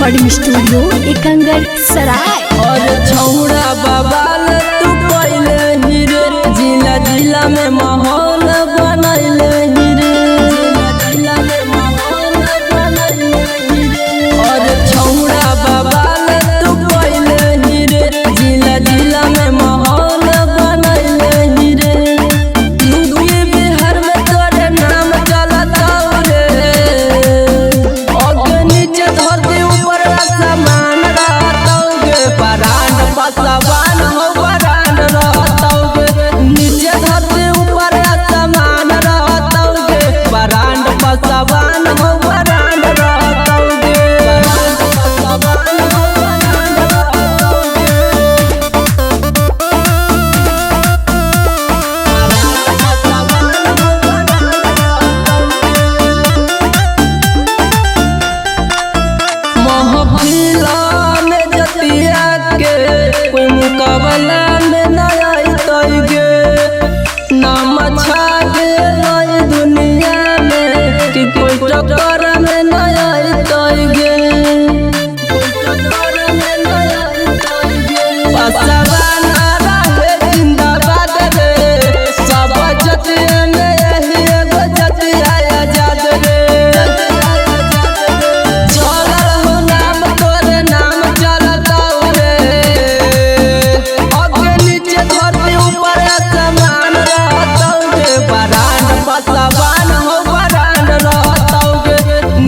Recording studio Ekangar सराय। और छौड़ा बवाल तू पहले हीरे जिला जिला में माहौल बनैले हीरे जिला में माहौल बनैले हीरे। और छौड़ा बवाल तू पहले हीरे जिला जिला में माहौल बनैले हीरे। यूपी बिहार में तोरे नाम चलता रे और नीचे धरती ऊपर आसमान रहतौगे परान पसवान हो परान रहतौगे। नीचे धरती ऊपर आसमान रहतौगे परान पसवान हो परान रहतौगे परान पसवान हो परान रहतौगे। महफिला में जतिया के कोई मुकाबला में न आइतैगे नाम छा गेलै दुनिया में कि कोई टक्कर में न आइतैगे कोई टक्कर में न आइतैगे। पसवान रहे जिंदाबाद रे सब जतिया में यही एगो जतिया आजाद रे। चलल हो नाम तोरे नाम चलतौ रे अगे नीचे धरती ऊपर आसमान रहतौगे परान पसवान हो परान रहतौगे।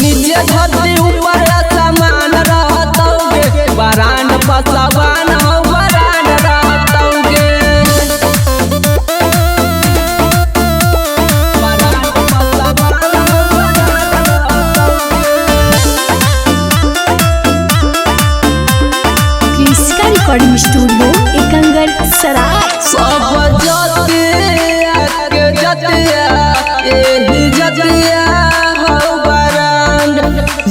नीचे धरती ऊपर आसमान रहतौगे परान पसवान हो परान रहतौगे परान पसवान हो परान रहतौगे। इसका रिकॉर्डिंग स्टूडियो एकंगर सराय। सब जतिया के जतिया एही जतिया हो बरांड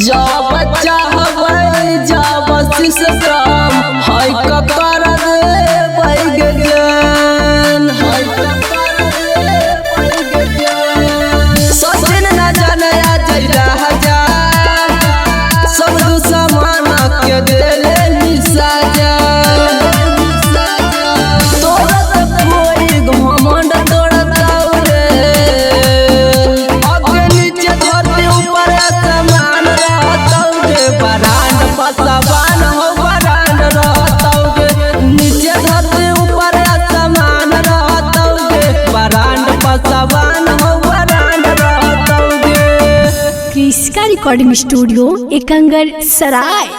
जब चाहबै जब सिस्टम है कर देबै गे जान है कर देबै गे जान। सचिन न जाने जय राजा सब दुश्मन के देले ही सजा। तोरत कोई घमंड तोड़तौ रे अगे नीचे धरती ऊपर आसमान रहतौगे परान पसवान हो परान रहतौगे। नीचे धरती ऊपर आसमान रहतौगे परान पसवान हो परान रहतौगे। इसका रिकॉर्डिंग स्टूडियो एकंगर सराय।